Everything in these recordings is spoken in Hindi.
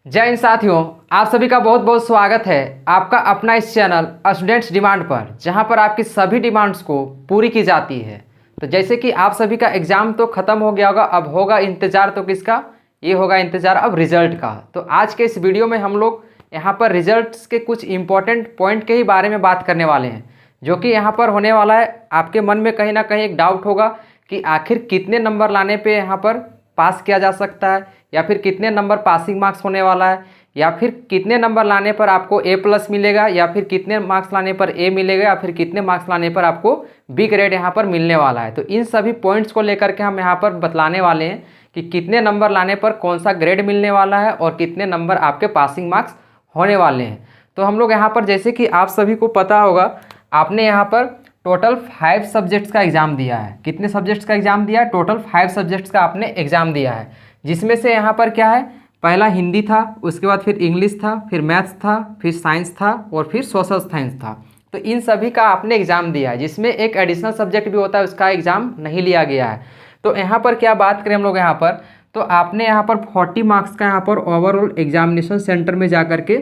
जय हिंद साथियों, आप सभी का बहुत बहुत स्वागत है आपका अपना इस चैनल स्टूडेंट्स डिमांड पर, जहां पर आपकी सभी डिमांड्स को पूरी की जाती है। तो जैसे कि आप सभी का एग्ज़ाम तो ख़त्म हो गया होगा, अब होगा इंतज़ार तो किसका? ये होगा इंतज़ार अब रिज़ल्ट का। तो आज के इस वीडियो में हम लोग यहाँ पर रिजल्ट्स के कुछ इंपॉर्टेंट पॉइंट के ही बारे में बात करने वाले हैं, जो कि यहाँ पर होने वाला है। आपके मन में कहीं ना कहीं एक डाउट होगा कि आखिर कितने नंबर लाने पे यहाँ पर पास किया जा सकता है, या फिर कितने नंबर पासिंग मार्क्स होने वाला है, या फिर कितने नंबर लाने पर आपको A+ मिलेगा, या फिर कितने मार्क्स लाने पर A मिलेगा, या फिर कितने मार्क्स लाने पर आपको B ग्रेड यहाँ पर मिलने वाला है। तो इन सभी पॉइंट्स को लेकर के हम यहाँ पर बतलाने वाले हैं कि कितने नंबर लाने पर कौन सा ग्रेड मिलने वाला है और कितने नंबर आपके पासिंग मार्क्स होने वाले हैं। तो हम लोग यहाँ पर, जैसे कि आप सभी को पता होगा, आपने यहाँ पर टोटल 5 सब्जेक्ट्स का एग्ज़ाम दिया है। कितने सब्जेक्ट्स का एग्ज़ाम दिया है? टोटल 5 सब्जेक्ट्स का आपने एग्ज़ाम दिया है, जिसमें से यहाँ पर क्या है, पहला हिंदी था, उसके बाद फिर इंग्लिश था, फिर मैथ्स था, फिर साइंस था और फिर सोशल साइंस था। तो इन सभी का आपने एग्ज़ाम दिया है, जिसमें एक एडिशनल सब्जेक्ट भी होता है, उसका एग्ज़ाम नहीं लिया गया है। तो यहाँ पर क्या बात करें हम लोग यहाँ पर, तो आपने यहाँ पर 40 मार्क्स का यहाँ पर ओवरऑल एग्जामिनेशन सेंटर में जा करके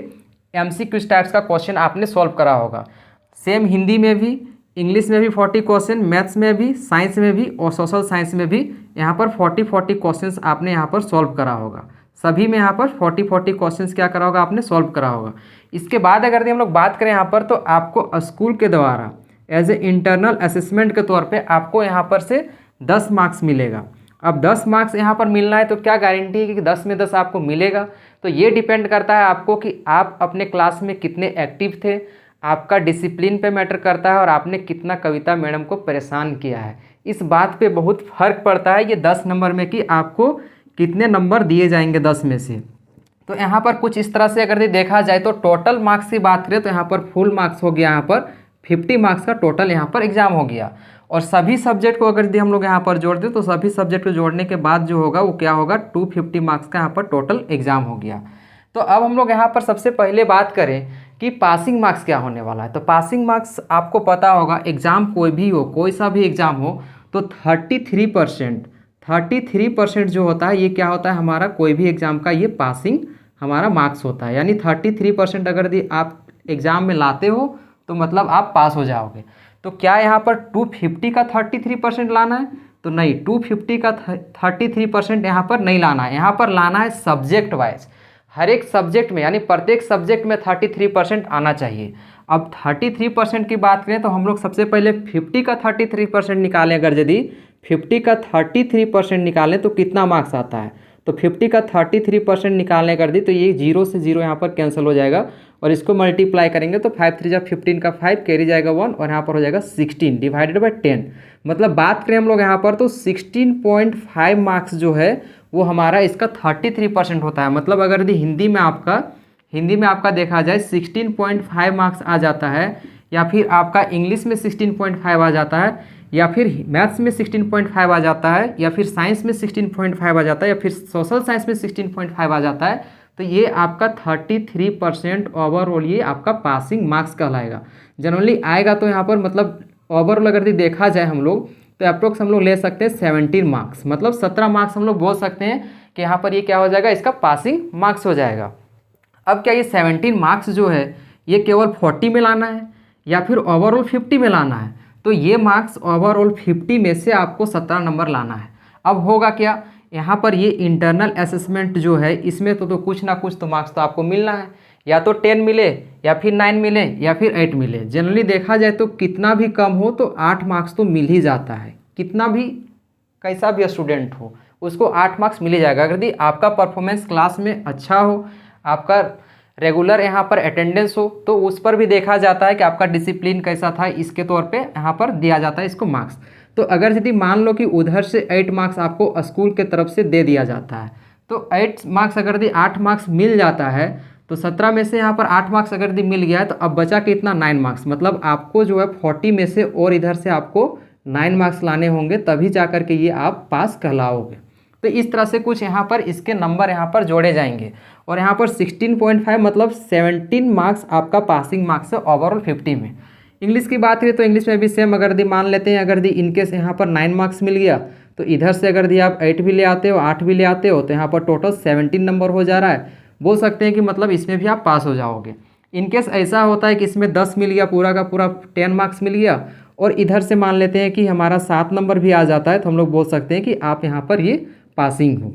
MCQ टाइप्स का क्वेश्चन आपने सॉल्व करा होगा। सेम हिंदी में भी, इंग्लिश में भी 40 क्वेश्चन, मैथ्स में भी, साइंस में भी और सोशल साइंस में भी यहाँ पर 40 क्वेश्चंस आपने यहाँ पर सॉल्व करा होगा। सभी में यहाँ पर 40 क्वेश्चंस क्या करा होगा, आपने सॉल्व करा होगा। इसके बाद अगर हम लोग बात करें यहाँ पर, तो आपको स्कूल के द्वारा एज ए इंटरनल असेसमेंट के तौर पे आपको यहाँ पर से 10 मार्क्स मिलेगा। अब 10 मार्क्स यहाँ पर मिलना है, तो क्या गारंटी है कि 10 में 10 आपको मिलेगा? तो ये डिपेंड करता है आपको कि आप अपने क्लास में कितने एक्टिव थे, आपका डिसिप्लिन पे मैटर करता है, और आपने कितना कविता मैडम को परेशान किया है। इस बात पे बहुत फ़र्क पड़ता है ये 10 नंबर में कि आपको कितने नंबर दिए जाएंगे 10 में से। तो यहाँ पर कुछ इस तरह से अगर देखा जाए, तो टोटल मार्क्स की बात करें तो यहाँ पर फुल मार्क्स हो गया, यहाँ पर 50 मार्क्स का टोटल यहाँ पर एग्ज़ाम हो गया। और सभी सब्जेक्ट को अगर हम लोग यहाँ पर जोड़ दें, तो सभी सब्जेक्ट को जोड़ने के बाद जो होगा वो क्या होगा, 250 मार्क्स का यहाँ पर टोटल एग्ज़ाम हो गया। तो अब हम लोग यहाँ पर सबसे पहले बात करें कि पासिंग मार्क्स क्या होने वाला है। तो पासिंग मार्क्स आपको पता होगा, एग्ज़ाम कोई भी हो, कोई सा भी एग्ज़ाम हो, तो 33% जो होता है, ये क्या होता है हमारा, कोई भी एग्ज़ाम का ये पासिंग हमारा मार्क्स होता है। यानी 33% अगर आप एग्ज़ाम में लाते हो तो मतलब आप पास हो जाओगे। तो क्या यहाँ पर 250 का 33% लाना है? तो नहीं, 250 का 33% यहाँ पर नहीं लाना है। यहाँ पर लाना है सब्जेक्ट वाइज, हर एक सब्जेक्ट में, यानी प्रत्येक सब्जेक्ट में 33% आना चाहिए। अब 33% की बात करें तो हम लोग सबसे पहले 50 का 33% निकालें। अगर यदि 50 का 33% निकालें तो कितना मार्क्स आता है? तो 50 का 33% निकालने कर दी तो ये 0 से 0 यहाँ पर कैंसिल हो जाएगा, और इसको मल्टीप्लाई करेंगे तो 5 3 जा 15 का 5 कैरी जाएगा 1, और यहाँ पर हो जाएगा 16 डिवाइडेड बाई 10। मतलब बात करें हम लोग यहाँ पर, तो 16.5 मार्क्स जो है वो हमारा इसका 33% होता है। मतलब अगर यदि हिंदी में आपका देखा जाए 16.5 मार्क्स आ जाता है, या फिर आपका इंग्लिश में 16.5 आ जाता है, या फिर मैथ्स में 16.5 आ जाता है, या फिर साइंस में 16.5 आ जाता है, या फिर सोशल साइंस में 16.5 आ जाता है, तो ये आपका 33% ओवरऑल ये आपका पासिंग मार्क्स कहलाएगा। जनरली आएगा तो यहाँ पर मतलब ओवरऑल अगर देखा जाए हम लोग, तो अप्रोक्स हम लोग ले सकते हैं 17 मार्क्स, मतलब 17 मार्क्स हम लोग बोल सकते हैं कि यहाँ पर ये क्या हो जाएगा, इसका पासिंग मार्क्स हो जाएगा। अब क्या ये 17 मार्क्स जो है ये केवल 40 में लाना है या फिर ओवरऑल 50 में लाना है? तो ये मार्क्स ओवरऑल 50 में से आपको 17 नंबर लाना है। अब होगा क्या, यहाँ पर ये इंटरनल असेसमेंट जो है, इसमें तो कुछ ना कुछ तो मार्क्स तो आपको मिलना है, या तो 10 मिले, या फिर 9 मिले, या फिर 8 मिले। जनरली देखा जाए तो कितना भी कम हो तो 8 मार्क्स तो मिल ही जाता है। कितना भी कैसा भी स्टूडेंट हो उसको 8 मार्क्स मिल ही जाएगा। अगर यदि आपका परफॉर्मेंस क्लास में अच्छा हो, आपका रेगुलर यहाँ पर अटेंडेंस हो, तो उस पर भी देखा जाता है कि आपका डिसिप्लिन कैसा था, इसके तौर पे यहाँ पर दिया जाता है इसको मार्क्स। तो अगर यदि मान लो कि उधर से 8 मार्क्स आपको स्कूल के तरफ से दे दिया जाता है, तो 8 मार्क्स अगर यदि 8 मार्क्स मिल जाता है, तो 17 में से यहाँ पर 8 मार्क्स अगर यदि मिल गया है, तो अब बचा कितना, 9 मार्क्स। मतलब आपको जो है 40 में से और इधर से आपको 9 मार्क्स लाने होंगे, तभी जा कर के ये आप पास कहलाओगे। तो इस तरह से कुछ यहाँ पर इसके नंबर यहाँ पर जोड़े जाएंगे, और यहाँ पर 16.5 मतलब 17 मार्क्स आपका पासिंग मार्क्स है ओवरऑल 50 में। इंग्लिश की बात करें तो इंग्लिश में भी सेम, अगर दी मान लेते हैं, अगर दी इनकेस यहाँ पर 9 मार्क्स मिल गया, तो इधर से अगर दी आप 8 भी ले आते हो, 8 भी ले आते हो, तो यहाँ पर टोटल 17 नंबर हो जा रहा है। बोल सकते हैं कि मतलब इसमें भी आप पास हो जाओगे। इनकेस ऐसा होता है कि इसमें 10 मिल गया, पूरा का पूरा 10 मार्क्स मिल गया, और इधर से मान लेते हैं कि हमारा 7 नंबर भी आ जाता है, तो हम लोग बोल सकते हैं कि आप यहाँ पर ये पासिंग हो।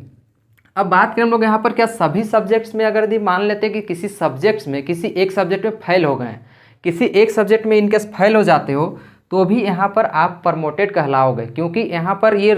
अब बात करें हम लोग यहाँ पर क्या सभी सब्जेक्ट्स में, अगर यदि मान लेते हैं कि किसी सब्जेक्ट्स में, किसी एक सब्जेक्ट में फेल हो गए, किसी एक सब्जेक्ट में इनकेस फेल हो जाते हो, तो भी यहाँ पर आप प्रमोटेड कहलाओगे, क्योंकि यहाँ पर ये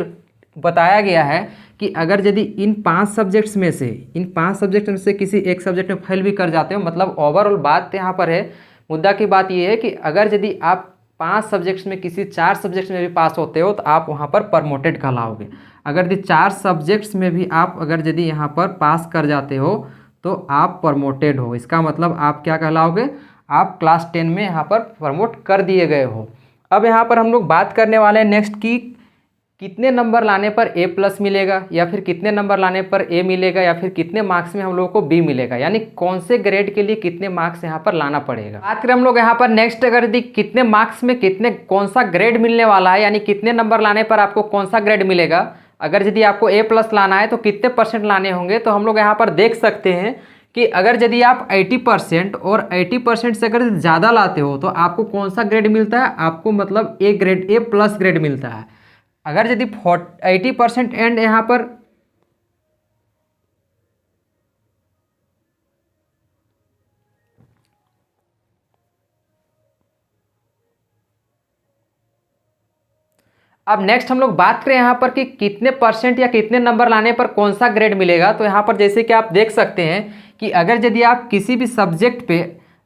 बताया गया है कि अगर यदि इन 5 सब्जेक्ट्स में से, इन 5 सब्जेक्ट में से किसी एक सब्जेक्ट में फेल भी कर जाते हो, मतलब ओवरऑल बात यहाँ पर है, मुद्दा की बात ये है कि अगर यदि आप 5 सब्जेक्ट्स में किसी 4 सब्जेक्ट्स में भी पास होते हो तो आप वहाँ पर प्रमोटेड कहलाओगे। अगर यदि 4 सब्जेक्ट्स में भी आप अगर यदि यहाँ पर पास कर जाते हो तो आप प्रमोटेड हो। इसका मतलब आप क्या कहलाओगे, आप क्लास 10 में यहाँ पर प्रमोट कर दिए गए हो। अब यहाँ पर हम लोग बात करने वाले हैं नेक्स्ट की कितने नंबर लाने पर A+ मिलेगा, या फिर कितने नंबर लाने पर A मिलेगा, या फिर कितने मार्क्स में हम लोगों को B मिलेगा, यानी कौन से ग्रेड के लिए कितने मार्क्स यहाँ पर लाना पड़ेगा। बात करें हम लोग यहाँ पर नेक्स्ट, अगर यदि कितने मार्क्स में कितने कौन सा ग्रेड मिलने वाला है, यानी कितने नंबर लाने पर आपको कौन सा ग्रेड मिलेगा, अगर यदि आपको A+ लाना है तो कितने % लाने होंगे, तो हम लोग यहाँ पर देख सकते हैं कि अगर यदि आप 80% और 80% से अगर ज़्यादा लाते हो तो आपको कौन सा ग्रेड मिलता है, आपको मतलब A+ ग्रेड मिलता है। अगर यदि 80% एंड यहाँ पर अब नेक्स्ट हम लोग बात करें यहाँ पर कि कितने % या कितने नंबर लाने पर कौन सा ग्रेड मिलेगा, तो यहाँ पर जैसे कि आप देख सकते हैं कि अगर यदि आप किसी भी सब्जेक्ट पे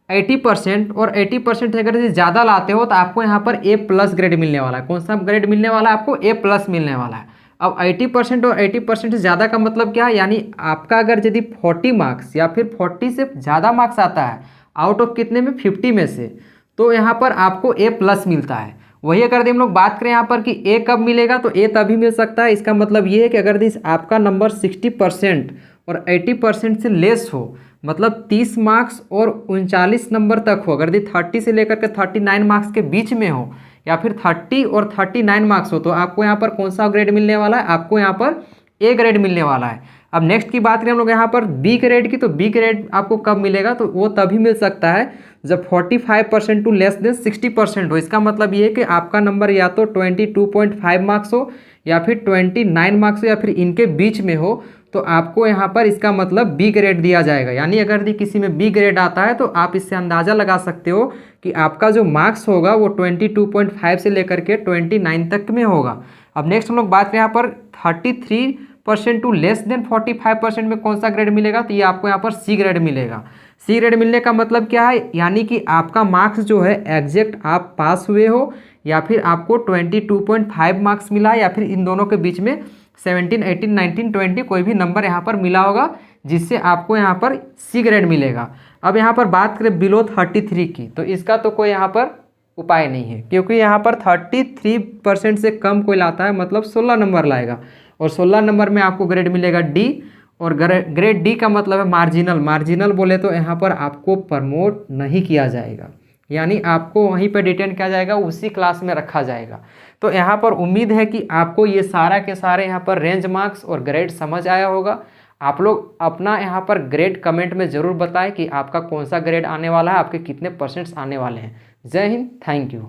80% और 80% से अगर ज़्यादा लाते हो तो आपको यहाँ पर A+ ग्रेड मिलने वाला है। कौन सा ग्रेड मिलने वाला है, आपको A+ मिलने वाला है। अब 80% और 80% से ज़्यादा का मतलब क्या है, यानी आपका अगर यदि 40 मार्क्स या फिर 40 से ज़्यादा मार्क्स आता है आउट ऑफ कितने में, 50 में से, तो यहाँ पर आपको A+ मिलता है। वही अगर हम लोग बात करें यहाँ पर कि A कब मिलेगा, तो A तभी मिल सकता है। इसका मतलब ये है कि अगर आपका नंबर 60% और 80% से लेस हो, मतलब 30 मार्क्स और 39 नंबर तक हो, अगर 30 से लेकर के 39 मार्क्स के बीच में हो, या फिर 30 और 39 मार्क्स हो, तो आपको यहाँ पर कौन सा ग्रेड मिलने वाला है, आपको यहाँ पर A ग्रेड मिलने वाला है। अब नेक्स्ट की बात करें हम लोग यहाँ पर B ग्रेड की, तो B ग्रेड आपको कब मिलेगा, तो वो तभी मिल सकता है जब 45% टू लेस देन 60% हो। इसका मतलब ये है कि आपका नंबर या तो 22.5 मार्क्स हो, या फिर 29 मार्क्स हो, या फिर इनके बीच में हो, तो आपको यहाँ पर इसका मतलब B ग्रेड दिया जाएगा। यानी अगर यदि किसी में B ग्रेड आता है तो आप इससे अंदाज़ा लगा सकते हो कि आपका जो मार्क्स होगा वो 22.5 से लेकर के 29 तक में होगा। अब नेक्स्ट हम लोग बात करें यहाँ पर 33% टू लेस देन 45% में कौन सा ग्रेड मिलेगा, तो ये आपको यहाँ पर C ग्रेड मिलेगा। C ग्रेड मिलने का मतलब क्या है, यानी कि आपका मार्क्स जो है एग्जैक्ट आप पास हुए हो, या फिर आपको 22.5 मार्क्स मिला है, या फिर इन दोनों के बीच में 17, 18, 19, 20 कोई भी नंबर यहाँ पर मिला होगा, जिससे आपको यहाँ पर C ग्रेड मिलेगा। अब यहाँ पर बात करें बिलो 33 की, तो इसका तो कोई यहाँ पर उपाय नहीं है, क्योंकि यहाँ पर 33% से कम कोई लाता है मतलब 16 नंबर लाएगा, और 16 नंबर में आपको ग्रेड मिलेगा D, और ग्रेड D का मतलब है मार्जिनल। मार्जिनल बोले तो यहाँ पर आपको प्रमोट नहीं किया जाएगा, यानी आपको वहीं पे डिटेन किया जाएगा, उसी क्लास में रखा जाएगा। तो यहाँ पर उम्मीद है कि आपको ये सारा के सारे यहाँ पर रेंज मार्क्स और ग्रेड समझ आया होगा। आप लोग अपना यहाँ पर ग्रेड कमेंट में ज़रूर बताएं कि आपका कौन सा ग्रेड आने वाला है, आपके कितने % आने वाले हैं। जय हिंद, थैंक यू।